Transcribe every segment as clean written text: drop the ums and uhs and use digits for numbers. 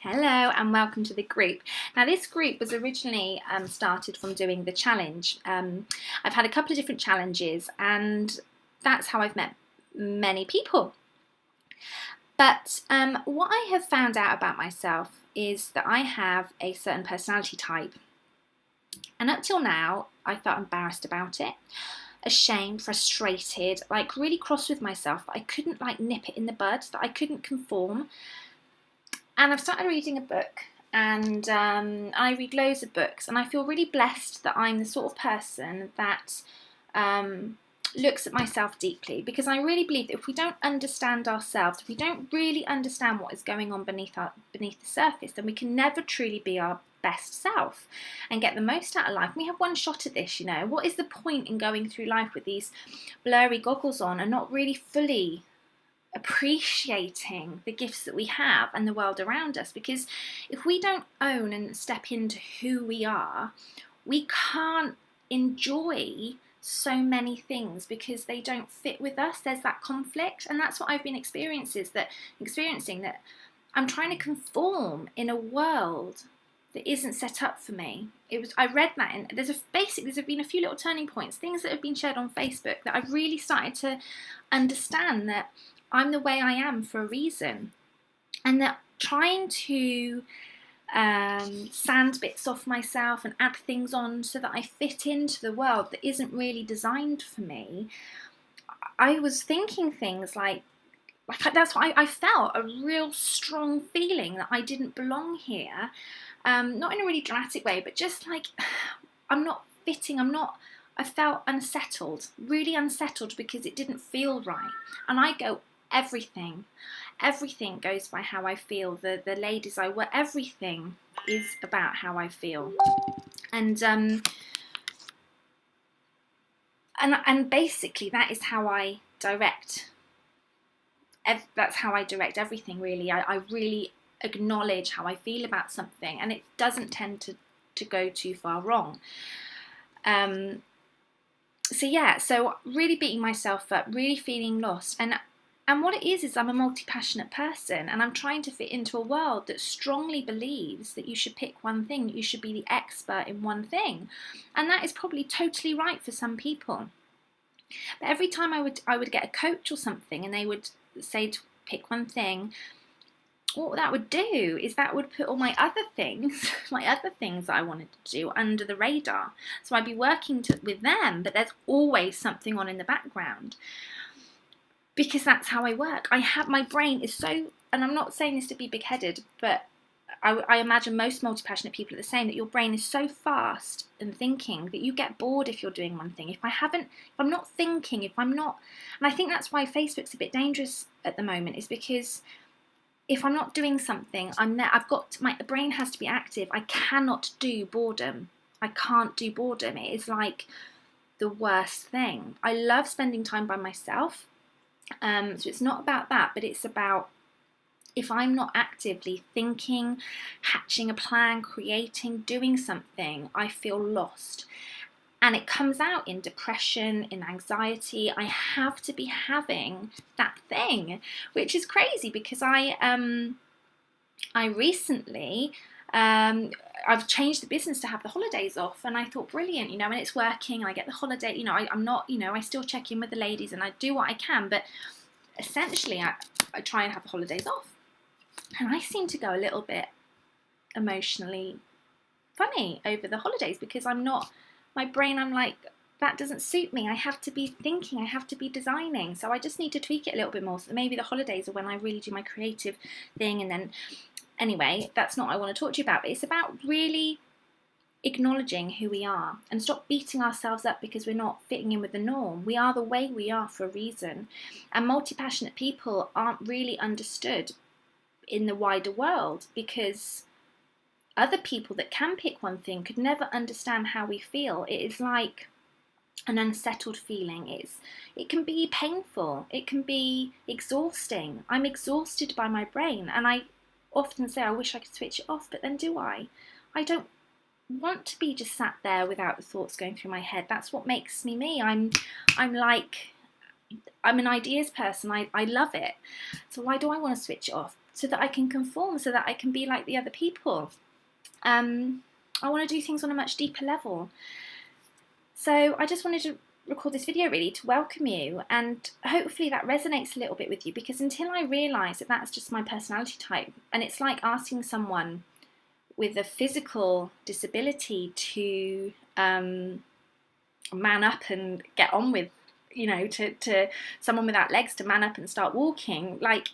Hello and welcome to the group. Now this group was originally started from doing the challenge. I've had a couple of different challenges and that's how I've met many people. But what I have found out about myself is that I have a certain personality type. And up till now, I felt embarrassed about it, ashamed, frustrated, like really cross with myself. I couldn't nip it in the bud, that I couldn't conform. And I've started reading a book, and I read loads of books, and I feel really blessed that I'm the sort of person that looks at myself deeply, because I really believe that if we don't understand ourselves, if we don't really understand what is going on beneath the surface, then we can never truly be our best self and get the most out of life. We have one shot at this, you know. What is the point in going through life with these blurry goggles on and not really fully appreciating the gifts that we have and the world around us? Because if we don't own and step into who we are, we can't enjoy so many things because they don't fit with us. There's that conflict, and that's what I've been experiencing, that I'm trying to conform in a world that isn't set up for me. I read that, and there's been a few little turning points, things that have been shared on Facebook, that I've really started to understand that I'm the way I am for a reason, and that trying to sand bits off myself and add things on so that I fit into the world that isn't really designed for me. I was thinking things like that's why I felt a real strong feeling that I didn't belong here, not in a really dramatic way, but just like I'm not fitting. I felt unsettled, really unsettled, because it didn't feel right. And I go, everything goes by how I feel. The ladies I work, everything is about how I feel. And basically that is how I direct. That's how I direct everything, really. I really acknowledge how I feel about something, and it doesn't tend to go too far wrong. So really beating myself up, really feeling lost. And what it is I'm a multi-passionate person, and I'm trying to fit into a world that strongly believes that you should pick one thing, that you should be the expert in one thing. And that is probably totally right for some people. But every time I would get a coach or something and they would say to pick one thing, what that would do is that would put all my other things that I wanted to do under the radar. So I'd be working with them, but there's always something on in the background. Because that's how I work. My brain is so, and I'm not saying this to be big-headed, but I imagine most multi-passionate people are the same, that your brain is so fast and thinking that you get bored if you're doing one thing. If I'm not thinking, and I think that's why Facebook's a bit dangerous at the moment, is because if I'm not doing something, my brain has to be active. I cannot do boredom. I can't do boredom. It is like the worst thing. I love spending time by myself. So it's not about that, but it's about if I'm not actively thinking, hatching a plan, creating, doing something, I feel lost. And it comes out in depression, in anxiety. I have to be having that thing, which is crazy, because I recently I've changed the business to have the holidays off, and I thought, brilliant, and it's working, and I get the holiday, I'm not, I still check in with the ladies and I do what I can, but essentially I try and have the holidays off. And I seem to go a little bit emotionally funny over the holidays, because my brain, I'm like, that doesn't suit me. I have to be thinking, I have to be designing. So I just need to tweak it a little bit more. So maybe the holidays are when I really do my creative thing. And then, anyway, that's not what I want to talk to you about. But it's about really acknowledging who we are and stop beating ourselves up because we're not fitting in with the norm. We are the way we are for a reason. And multi-passionate people aren't really understood in the wider world, because other people that can pick one thing could never understand how we feel. It is like an unsettled feeling. It can be painful. It can be exhausting. I'm exhausted by my brain, and I often say I wish I could switch it off, but then do I? I don't want to be just sat there without the thoughts going through my head. That's what makes me me. I'm an ideas person. I love it. So why do I want to switch it off? so that I can conform, so that I can be like the other people. I want to do things on a much deeper level. So I just wanted to record this video really to welcome you, and hopefully that resonates a little bit with you, because until I realised that that's just my personality type, and it's like asking someone with a physical disability to man up and get on with, to someone without legs to man up and start walking. Like,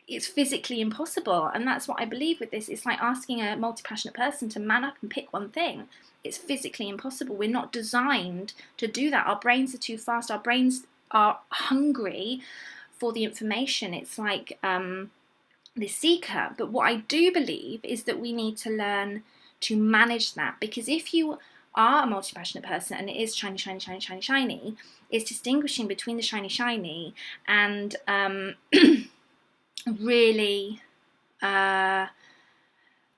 it's physically impossible. And that's what I believe with this. It's like asking a multi-passionate person to man up and pick one thing. It's physically impossible. We're not designed to do that. Our brains are too fast. Our brains are hungry for the information. It's like the seeker. But what I do believe is that we need to learn to manage that, because if you are a multi-passionate person and it is shiny, shiny, shiny, shiny, shiny, it's distinguishing between the shiny, shiny and really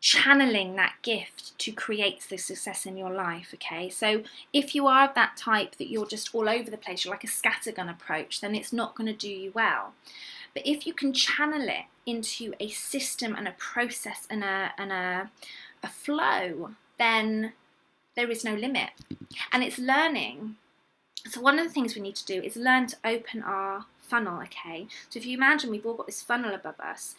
channeling that gift to create the success in your life. Okay, so if you are of that type that you're just all over the place, you're like a scattergun approach, then it's not going to do you well. But if you can channel it into a system and a process and a flow, then there is no limit. And it's learning. So one of the things we need to do is learn to open our funnel, okay? So if you imagine we've all got this funnel above us,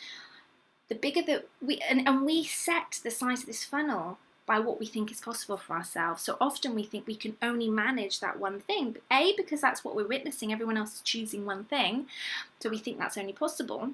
the bigger that we set the size of this funnel by what we think is possible for ourselves. So often we think we can only manage that one thing. A, because that's what we're witnessing, everyone else is choosing one thing, so we think that's only possible.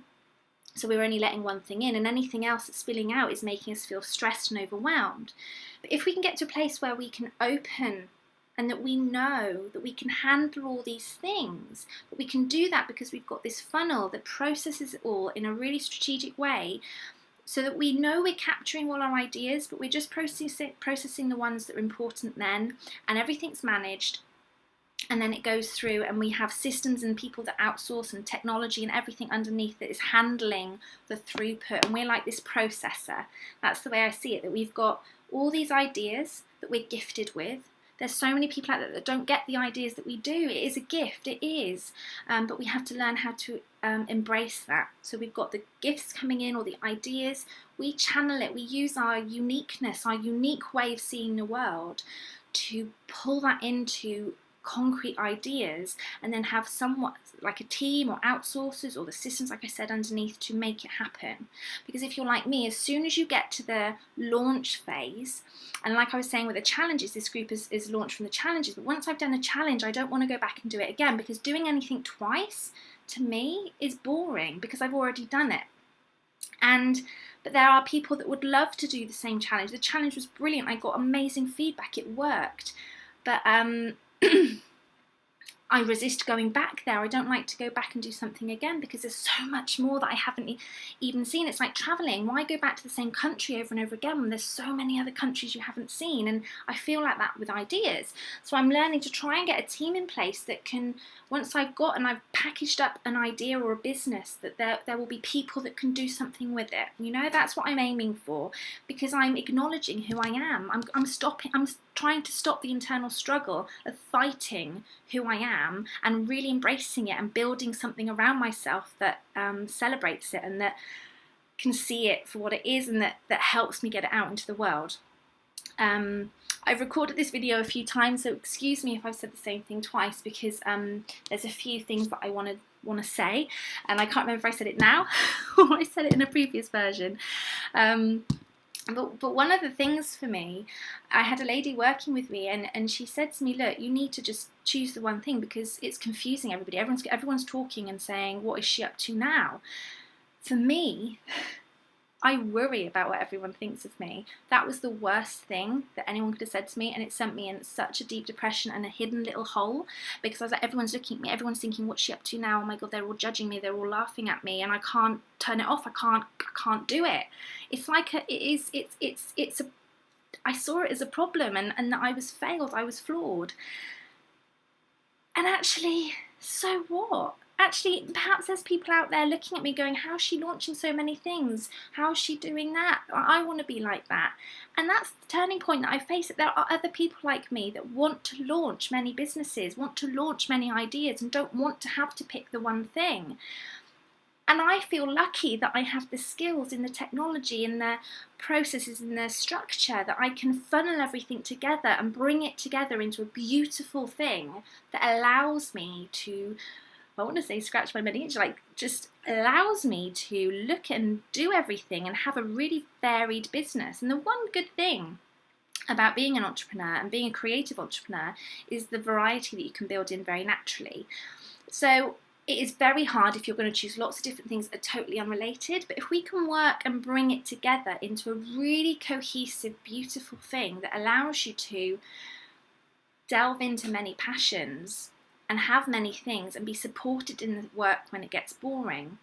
So we're only letting one thing in, and anything else that's spilling out is making us feel stressed and overwhelmed. But if we can get to a place where we can open, and that we know that we can handle all these things, but we can do that because we've got this funnel that processes it all in a really strategic way, so that we know we're capturing all our ideas, but we're just processing the ones that are important then, and everything's managed. And then it goes through, and we have systems and people that outsource, and technology and everything underneath that is handling the throughput. And we're like this processor. That's the way I see it, that we've got all these ideas that we're gifted with. There's so many people out there that don't get the ideas that we do. It is a gift, it is. But we have to learn how to embrace that. So we've got the gifts coming in, or the ideas. We channel it. We use our uniqueness, our unique way of seeing the world to pull that into concrete ideas, and then have somewhat like a team or outsourcers or the systems, like I said, underneath to make it happen. Because if you're like me, as soon as you get to the launch phase, and like I was saying with the challenges, this group is launched from the challenges, but once I've done a challenge, I don't want to go back and do it again, because doing anything twice to me is boring, because I've already done it. But there are people that would love to do the same challenge. The challenge was brilliant. I got amazing feedback. It worked. But I resist going back there. I don't like to go back and do something again, because there's so much more that I haven't even seen. It's like traveling. Why go back to the same country over and over again when there's so many other countries you haven't seen? And I feel like that with ideas. So I'm learning to try and get a team in place that can, once I've packaged up an idea or a business, that there will be people that can do something with it. That's what I'm aiming for, because I'm acknowledging who I am. I'm trying to stop the internal struggle of fighting who I am, and really embracing it and building something around myself that celebrates it and that can see it for what it is, and that helps me get it out into the world. I've recorded this video a few times, so excuse me if I've said the same thing twice, because there's a few things that I want to say, and I can't remember if I said it now or I said it in a previous version. But one of the things for me, I had a lady working with me, and she said to me, look, you need to just choose the one thing, because it's confusing everybody. Everyone's talking and saying, what is she up to now? For me, I worry about what everyone thinks of me. That was the worst thing that anyone could have said to me, and it sent me in such a deep depression and a hidden little hole, because I was like, everyone's looking at me, everyone's thinking, what's she up to now? Oh my God, they're all judging me, they're all laughing at me, and I can't turn it off. I can't do it. It's like I saw it as a problem, and that I was failed, I was flawed. And actually, so what? Actually, perhaps there's people out there looking at me going, how's she launching so many things? How's she doing that? I want to be like that. And that's the turning point that I face. That there are other people like me that want to launch many businesses, want to launch many ideas, and don't want to have to pick the one thing. And I feel lucky that I have the skills in the technology, in the processes, in the structure, that I can funnel everything together and bring it together into a beautiful thing that allows me to, I want to say scratch my itch, like just allows me to look and do everything and have a really varied business. And the one good thing about being an entrepreneur and being a creative entrepreneur is the variety that you can build in very naturally. So it is very hard if you're going to choose lots of different things that are totally unrelated, but if we can work and bring it together into a really cohesive, beautiful thing that allows you to delve into many passions and have many things and be supported in the work when it gets boring,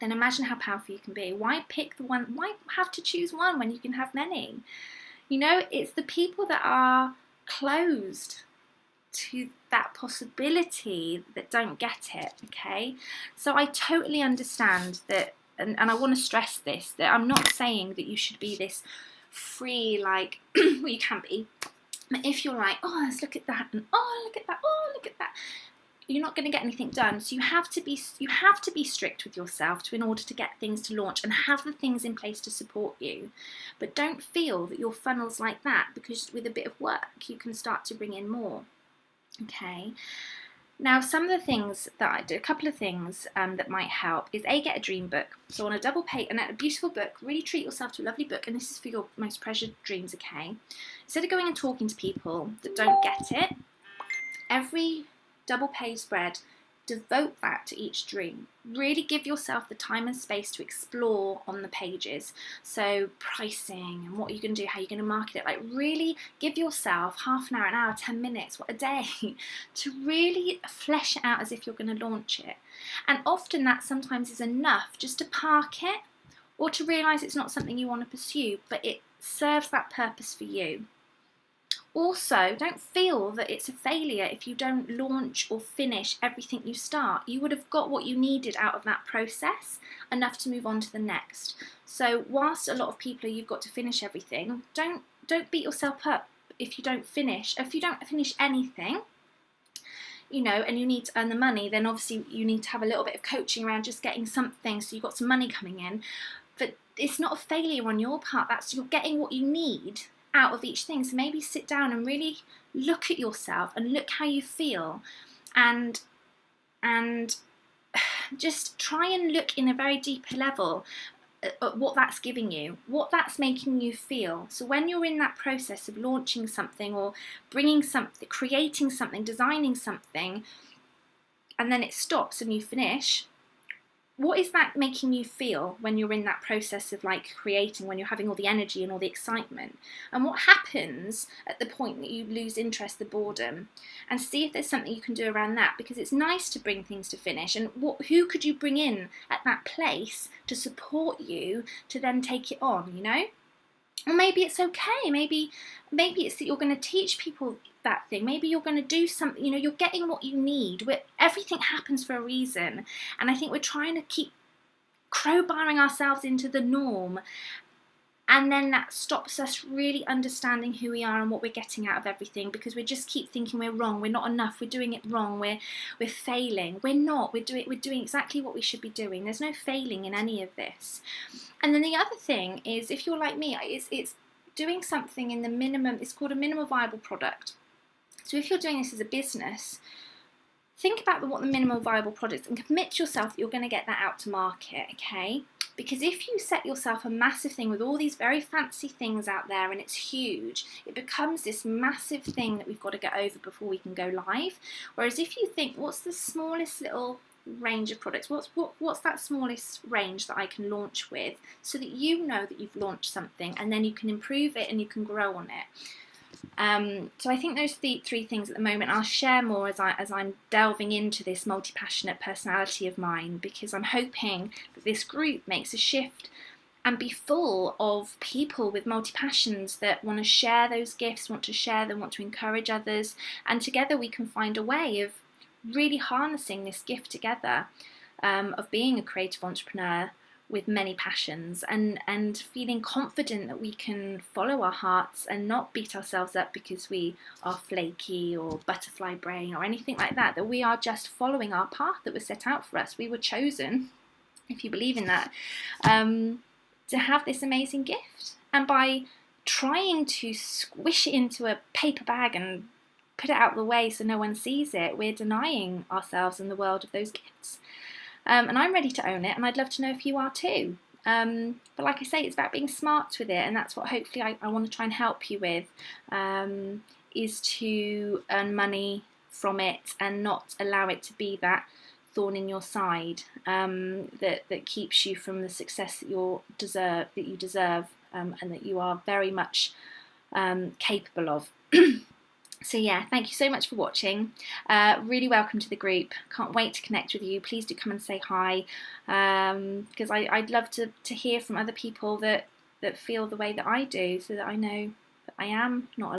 then imagine how powerful you can be. Why pick the one? Why have to choose one when you can have many? You know, it's the people that are closed to that possibility that don't get it, okay? So I totally understand that, and I want to stress this, that I'm not saying that you should be this free, like, well, you can be. But if you're like, oh, let's look at that, and oh, look at that, oh, look at that, you're not going to get anything done. So you have to be strict with yourself in order to get things to launch and have the things in place to support you. But don't feel that your funnel's like that, because with a bit of work you can start to bring in more. Okay. Now, some of the things that I do, a couple of things that might help is get a dream book. So on a double page, and a beautiful book, really treat yourself to a lovely book, and this is for your most treasured dreams, okay? Instead of going and talking to people that don't get it, every double page spread, devote that to each dream. Really give yourself the time and space to explore on the pages. So pricing and what you're going to do, how you're going to market it. Like really give yourself half an hour, 10 minutes, a day to really flesh it out as if you're going to launch it. And often that sometimes is enough just to park it or to realise it's not something you want to pursue, but it serves that purpose for you. Also, don't feel that it's a failure if you don't launch or finish everything you start. You would have got what you needed out of that process, enough to move on to the next. So whilst a lot of people you've got to finish everything, don't beat yourself up if you don't finish. If you don't finish anything, you know, and you need to earn the money, then obviously you need to have a little bit of coaching around just getting something so you've got some money coming in. But it's not a failure on your part. You're getting what you need out of each thing. So maybe sit down and really look at yourself and look how you feel, and just try and look in a very deeper level at what that's giving you, what that's making you feel. So when you're in that process of launching something or bringing something, creating something, designing something, and then it stops and you finish, what is that making you feel when you're in that process of like creating, when you're having all the energy and all the excitement? And what happens at the point that you lose interest, the boredom? And see if there's something you can do around that, because it's nice to bring things to finish. And who could you bring in at that place to support you to then take it on, you know? Or maybe it's okay. Maybe it's that you're going to teach people that thing. Maybe you're going to do something, you know, you're getting what you need. Everything happens for a reason. And I think we're trying to keep crowbarring ourselves into the norm. And then that stops us really understanding who we are and what we're getting out of everything, because we just keep thinking we're wrong, we're not enough, we're doing it wrong, we're failing. We're not. We're doing exactly what we should be doing. There's no failing in any of this. And then the other thing is, if you're like me, it's doing something in the minimum. It's called a minimum viable product. So if you're doing this as a business, think about what the minimum viable product is and commit yourself that you're going to get that out to market, okay? Because if you set yourself a massive thing with all these very fancy things out there and it's huge, it becomes this massive thing that we've got to get over before we can go live. Whereas if you think, what's the smallest little range of products, what's that smallest range that I can launch with, so that you know that you've launched something, and then you can improve it and you can grow on it. So I think those three things at the moment. I'll share more as I'm delving into this multi-passionate personality of mine, because I'm hoping that this group makes a shift and be full of people with multi-passions that want to share those gifts, want to share them, want to encourage others, and together we can find a way of really harnessing this gift together, of being a creative entrepreneur with many passions, and feeling confident that we can follow our hearts and not beat ourselves up because we are flaky or butterfly brain or anything like that, that we are just following our path that was set out for us. We were chosen if you believe in that, to have this amazing gift. And by trying to squish it into a paper bag and put it out of the way so no one sees it, we're denying ourselves and the world of those gifts. And I'm ready to own it, and I'd love to know if you are too. But like I say, it's about being smart with it, and that's what hopefully I want to try and help you with, is to earn money from it and not allow it to be that thorn in your side, that keeps you from the success that you deserve, and that you are very much capable of. So yeah, thank you so much for watching. Really welcome to the group. Can't wait to connect with you. Please do come and say hi, because I'd love to hear from other people that feel the way that I do, so that I know that I am not alone.